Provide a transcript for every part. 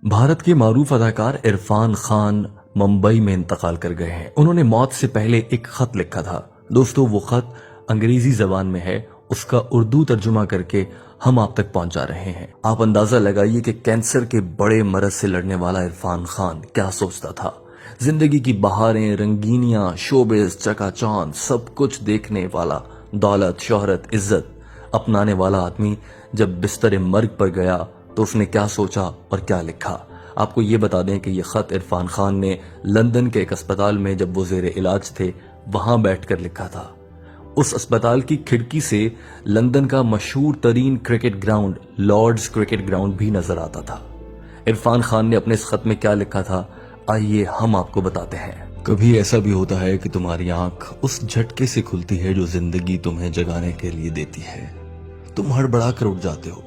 भारत के मारूफ अदाकार इरफान खान मुंबई में इंतकाल कर गए हैं। उन्होंने मौत से पहले एक खत लिखा था। दोस्तों, वो खत अंग्रेजी जबान में है, उसका उर्दू तर्जुमा करके हम आप तक पहुंचा रहे हैं। आप अंदाजा लगाइए कि कैंसर के बड़े मरज से लड़ने वाला इरफान खान क्या सोचता था। जिंदगी की बहारें, रंगीनियां, शोबिस, चकाचौंध, सब कुछ देखने वाला, दौलत, शोहरत, इज्जत अपनाने वाला आदमी जब बिस्तर मर्ग पर गया तो उसने क्या सोचा और क्या लिखा। आपको ये बता दें कि ये खत इरफान खान ने लंदन के एक अस्पताल में जब वो जेरे इलाज थे वहां बैठकर लिखा था। उस अस्पताल की खिड़की से लंदन का मशहूर तरीन cricket ground Lord's cricket ground भी नजर आता था। इरफान खान ने अपने इस खत में क्या लिखा था, आइए हम आपको बताते हैं। कभी ऐसा भी होता है कि तुम्हारी आंख उस झटके से खुलती है जो जिंदगी तुम्हें जगाने के लिए देती है। तुम हड़बड़ा कर उठ जाते हो।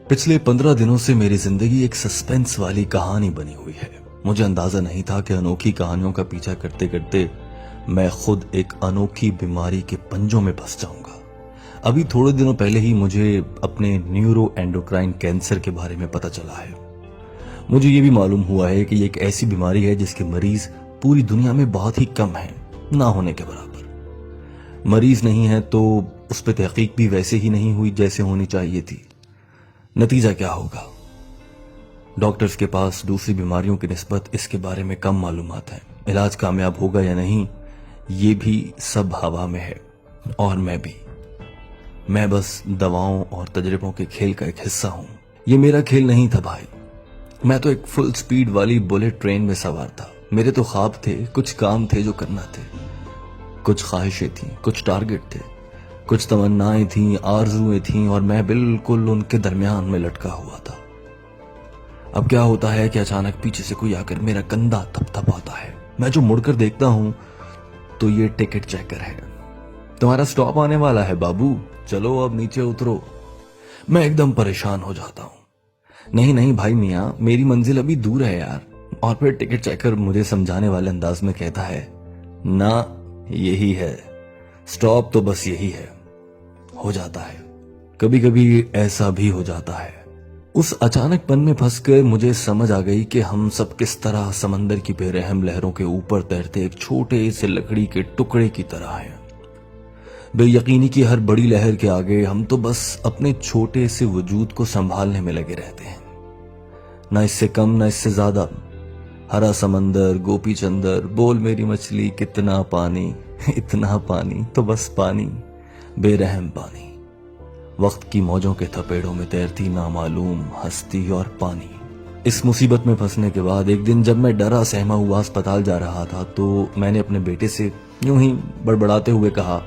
पिछले 15 दिनों से मेरी जिंदगी एक सस्पेंस वाली कहानी बनी हुई है। मुझे अंदाजा नहीं था कि अनोखी कहानियों का पीछा करते करते मैं खुद एक अनोखी बीमारी के पंजों में फंस जाऊंगा। अभी थोड़े दिनों पहले ही मुझे अपने न्यूरो एंडोक्राइन कैंसर के बारे में पता चला है। मुझे ये भी मालूम हुआ है कि ये एक ऐसी बीमारी है जिसके मरीज पूरी दुनिया में बहुत ही कम हैं, ना होने के बराबर। मरीज नहीं है तो उस पर तहकीक भी वैसे ही नहीं हुई जैसे होनी चाहिए थी। नतीजा क्या होगा? डॉक्टर्स के पास दूसरी बीमारियों की निस्बत इसके बारे में कम मालूमात है। इलाज कामयाब होगा या नहीं, ये भी सब हवा में है। और मैं बस दवाओं और तजर्बों के खेल का एक हिस्सा हूं। ये मेरा खेल नहीं था भाई। मैं तो एक फुल स्पीड वाली बुलेट ट्रेन में सवार था। मेरे तो ख्वाब थे, कुछ काम थे जो करना थे, कुछ ख्वाहिशें थी, कुछ टारगेट थे, कुछ तमन्नाएं थीं, आरजुएं थीं, और मैं बिल्कुल उनके दरमियान में लटका हुआ था। अब क्या होता है कि अचानक पीछे से कोई आकर मेरा कंधा थपथपाता है। मैं जो मुड़कर देखता हूं तो ये टिकट चेकर है। तुम्हारा स्टॉप आने वाला है बाबू, चलो अब नीचे उतरो। मैं एकदम परेशान हो जाता हूं। नहीं भाई मियां, मेरी मंजिल अभी दूर है यार। और फिर टिकट चेकर मुझे समझाने वाले अंदाज में कहता है, ना यही है स्टॉप, तो बस यही है। हो जाता है, कभी कभी ऐसा भी हो जाता है। उस अचानकपन में फंसकर मुझे समझ आ गई कि हम सब किस तरह समंदर की बेरहम लहरों के ऊपर तैरते एक छोटे से लकड़ी के टुकड़े की तरह हैं। बेयकीनी की हर बड़ी लहर के आगे हम तो बस अपने छोटे से वजूद को संभालने में लगे रहते हैं, ना इससे कम ना इससे ज्यादा। हरा समंदर, गोपी चंदर, बोल मेरी मछली, कितना पानी, इतना पानी, तो बस पानी, बेरहम पानी। वक्त की मौजों के थपेड़ों में तैरती नामालूम हस्ती और पानी। इस मुसीबत में फंसने के बाद एक दिन जब मैं डरा सहमा हुआ अस्पताल जा रहा था तो मैंने अपने बेटे से यूं ही बड़बड़ाते हुए कहा,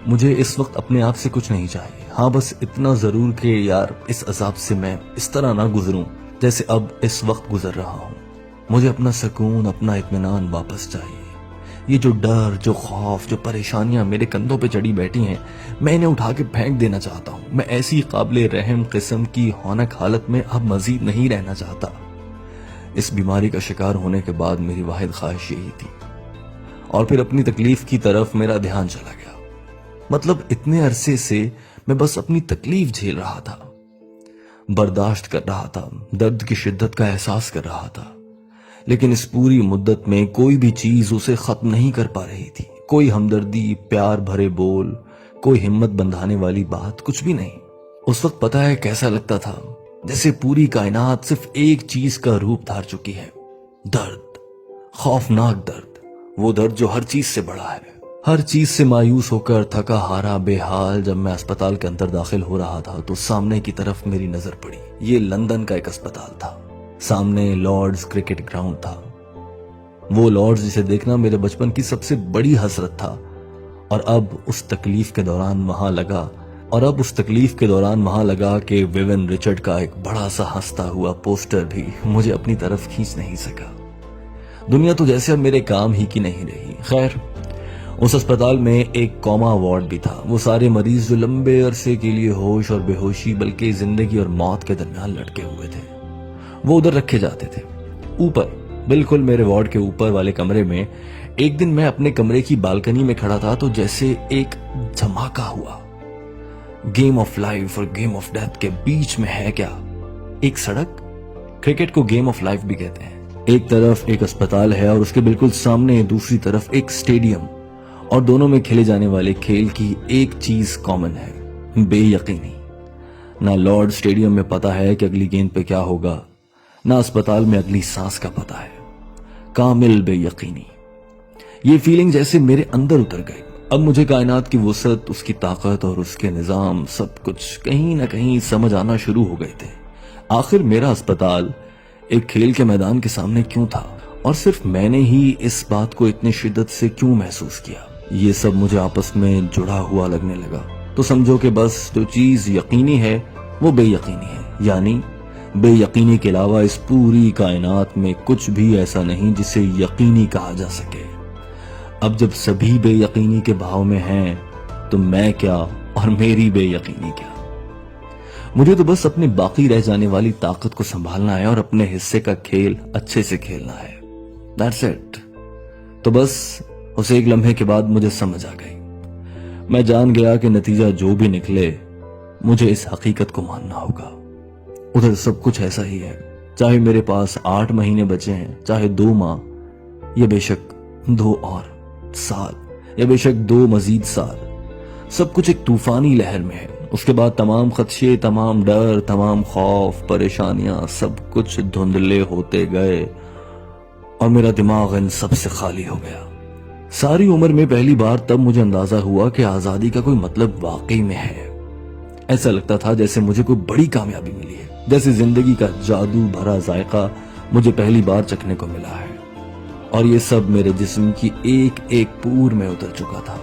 मुझे इस वक्त अपने आप से कुछ नहीं चाहिए। हाँ, बस इतना जरूर कि यार इस अजाब से मैं इस तरह ना गुजरूं जैसे अब इस वक्त गुजर रहा हूं। मुझे अपना सुकून, अपना इत्मीनान वापस चाहिए। ये जो डर, जो खौफ, जो परेशानियां मेरे कंधों पे चढ़ी बैठी हैं, मैं इन्हें उठा के फेंक देना चाहता हूं। मैं ऐसी काबिले रहम किस्म की हौनक हालत में अब मजीद नहीं रहना चाहता। इस बीमारी का शिकार होने के बाद मेरी वाहिद ख्वाहिश यही थी। और फिर अपनी तकलीफ की तरफ मेरा ध्यान चला गया। मतलब इतने अरसे से मैं बस अपनी तकलीफ झेल रहा था, बर्दाश्त कर रहा था, दर्द की शिद्दत का एहसास कर रहा था, लेकिन इस पूरी मुद्दत में कोई भी चीज उसे खत्म नहीं कर पा रही थी। कोई हमदर्दी, प्यार भरे बोल, कोई हिम्मत बंधाने वाली बात, कुछ भी नहीं। उस वक्त पता है कैसा लगता था, जैसे पूरी कायनात सिर्फ एक चीज का रूप धार चुकी है, दर्द, खौफनाक दर्द। वो दर्द जो हर चीज से बड़ा है। हर चीज से मायूस होकर थका हारा बेहाल जब मैं अस्पताल के अंदर दाखिल हो रहा था तो सामने की तरफ मेरी नजर पड़ी। ये लंदन का एक अस्पताल था। सामने लॉर्ड्स क्रिकेट ग्राउंड था। वो लॉर्ड्स जिसे देखना मेरे बचपन की सबसे बड़ी हसरत था। और अब उस तकलीफ के दौरान वहां लगा कि विवियन रिचर्ड का एक बड़ा सा हंसता हुआ पोस्टर भी मुझे अपनी तरफ खींच नहीं सका। दुनिया तो जैसे अब मेरे काम ही की नहीं रही। खैर, उस अस्पताल में एक कॉमा वार्ड भी था। वो सारे मरीज जो लंबे अरसे के लिए होश और बेहोशी बल्कि जिंदगी और मौत के दरमियान लटके हुए थे, वो उधर रखे जाते थे। ऊपर, बिल्कुल मेरे वार्ड के ऊपर वाले कमरे में एक दिन मैं अपने कमरे की बालकनी में खड़ा था तो जैसे एक धमाका हुआ। गेम ऑफ लाइफ और गेम ऑफ डेथ के बीच में है क्या? एक सड़क, کرکٹ کو گیم آف لائف بھی کہتے ہیں۔ ایک طرف ایک اسپتال ہے اور اس کے بالکل سامنے دوسری طرف ایک اسٹیڈیم، اور دونوں میں کھیلے جانے والے کھیل کی ایک چیز کامن ہے، بے یقینی۔ نہ لارڈ اسٹیڈیم میں پتا ہے کہ اگلی گیند پہ کیا ہوگا، نہ اسپتال میں اگلی سانس کا پتا ہے، کامل بے یقینی۔ یہ فیلنگ جیسے میرے اندر اتر گئی۔ اب مجھے کائنات کی وسعت، اس کی طاقت اور اس کے نظام سب کچھ کہیں نہ کہیں سمجھ آنا شروع ہو گئے تھے۔ آخر میرا اسپتال ایک کھیل کے میدان کے سامنے کیوں تھا، اور صرف میں نے ہی اس بات کو اتنی شدت سے کیوں محسوس کیا؟ یہ سب مجھے آپس میں جڑا ہوا لگنے لگا۔ تو سمجھو کہ بس جو چیز یقینی ہے وہ بے یقینی ہے، یعنی بے یقینی کے علاوہ اس پوری کائنات میں کچھ بھی ایسا نہیں جسے یقینی کہا جا سکے۔ اب جب سبھی بے یقینی کے بھاؤ میں ہیں تو میں کیا اور میری بے یقینی کیا؟ مجھے تو بس اپنی باقی رہ جانے والی طاقت کو سنبھالنا ہے اور اپنے حصے کا کھیل اچھے سے کھیلنا ہے۔ That's it۔ تو بس اس ایک لمحے کے بعد مجھے سمجھ آ گئی۔ میں جان گیا کہ نتیجہ جو بھی نکلے مجھے اس حقیقت کو ماننا ہوگا۔ ادھر سب کچھ ایسا ہی ہے، چاہے میرے پاس 8 مہینے بچے ہیں، چاہے 2 ماہ، یا بے شک 2 اور سال، یا بے شک 2 مزید سال، سب کچھ ایک طوفانی لہر میں ہے۔ اس کے بعد تمام خدشے، تمام ڈر، تمام خوف، پریشانیاں، سب کچھ دھندلے ہوتے گئے اور میرا دماغ ان سب سے خالی ہو گیا۔ ساری عمر میں پہلی بار تب مجھے اندازہ ہوا کہ آزادی کا کوئی مطلب واقعی میں ہے۔ ایسا لگتا تھا جیسے مجھے کوئی بڑی کامیابی ملی ہے، جیسے زندگی کا جادو بھرا ذائقہ مجھے پہلی بار چکھنے کو ملا ہے، اور یہ سب میرے جسم کی ایک ایک پور میں اتر چکا تھا۔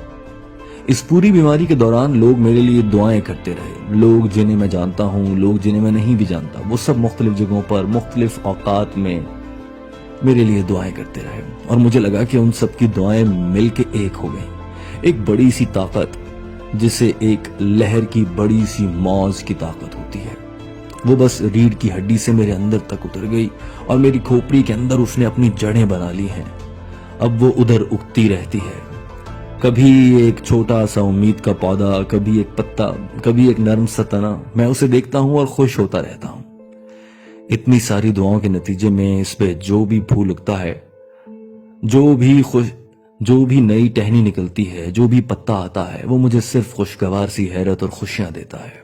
اس پوری بیماری کے دوران لوگ میرے لیے دعائیں کرتے رہے، لوگ جنہیں میں جانتا ہوں، لوگ جنہیں میں نہیں بھی جانتا، وہ سب مختلف جگہوں پر مختلف اوقات میں میرے لیے دعائیں کرتے رہے، اور مجھے لگا کہ ان سب کی دعائیں مل کے ایک ہو گئیں، ایک بڑی سی طاقت جسے ایک لہر کی بڑی سی موج کی طاقت ہوتی ہے۔ وہ بس ریڑھ کی ہڈی سے میرے اندر تک اتر گئی اور میری کھوپڑی کے اندر اس نے اپنی جڑیں بنا لی ہیں۔ اب وہ ادھر اگتی رہتی ہے، کبھی ایک چھوٹا سا امید کا پودا، کبھی ایک پتا، کبھی ایک نرم سا تنا۔ میں اسے دیکھتا ہوں اور خوش ہوتا رہتا ہوں۔ اتنی ساری دعاؤں کے نتیجے میں اس پہ جو بھی پھول اگتا ہے، جو بھی نئی ٹہنی نکلتی ہے، جو بھی پتا آتا ہے، وہ مجھے صرف خوشگوار سی حیرت اور خوشیاں دیتا ہے۔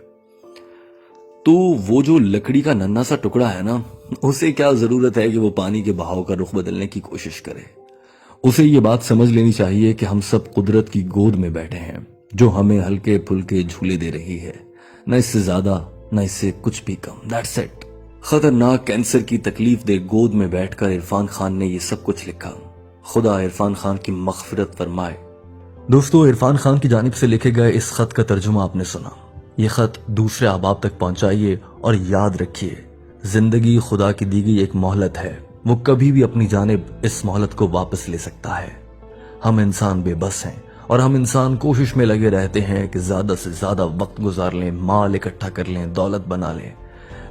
تو وہ جو لکڑی کا ننھا سا ٹکڑا ہے نا، اسے کیا ضرورت ہے کہ وہ پانی کے بہاؤ کا رخ بدلنے کی کوشش کرے؟ اسے یہ بات سمجھ لینی چاہیے کہ ہم سب قدرت کی گود میں بیٹھے ہیں، جو ہمیں ہلکے پھلکے جھولے دے رہی ہے، نہ اس سے زیادہ نہ اس سے کچھ بھی کم۔ That's it۔ خطرناک کینسر کی تکلیف دہ گود میں بیٹھ کر عرفان خان نے یہ سب کچھ لکھا۔ خدا عرفان خان کی مغفرت فرمائے۔ دوستو، عرفان خان کی جانب سے لکھے گئے اس خط کا ترجمہ آپ نے سنا۔ یہ خط دوسرے احباب تک پہنچائیے اور یاد رکھیے، زندگی خدا کی دی گئی ایک مہلت ہے، وہ کبھی بھی اپنی جانب اس مہلت کو واپس لے سکتا ہے۔ ہم انسان بے بس ہیں اور ہم انسان کوشش میں لگے رہتے ہیں کہ زیادہ سے زیادہ وقت گزار لیں، مال اکٹھا کر لیں، دولت بنا لیں،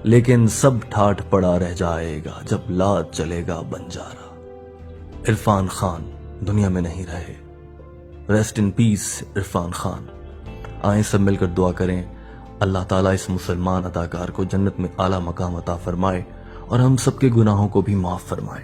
لیکن سب ٹھاٹھ پڑا رہ جائے گا جب لات چلے گا بنجارا۔ عرفان خان دنیا میں نہیں رہے، ریسٹ ان پیس عرفان خان۔ آئیں سب مل کر دعا کریں، اللہ تعالیٰ اس مسلمان اداکار کو جنت میں اعلیٰ مقام عطا فرمائے اور ہم سب کے گناہوں کو بھی معاف فرمائے۔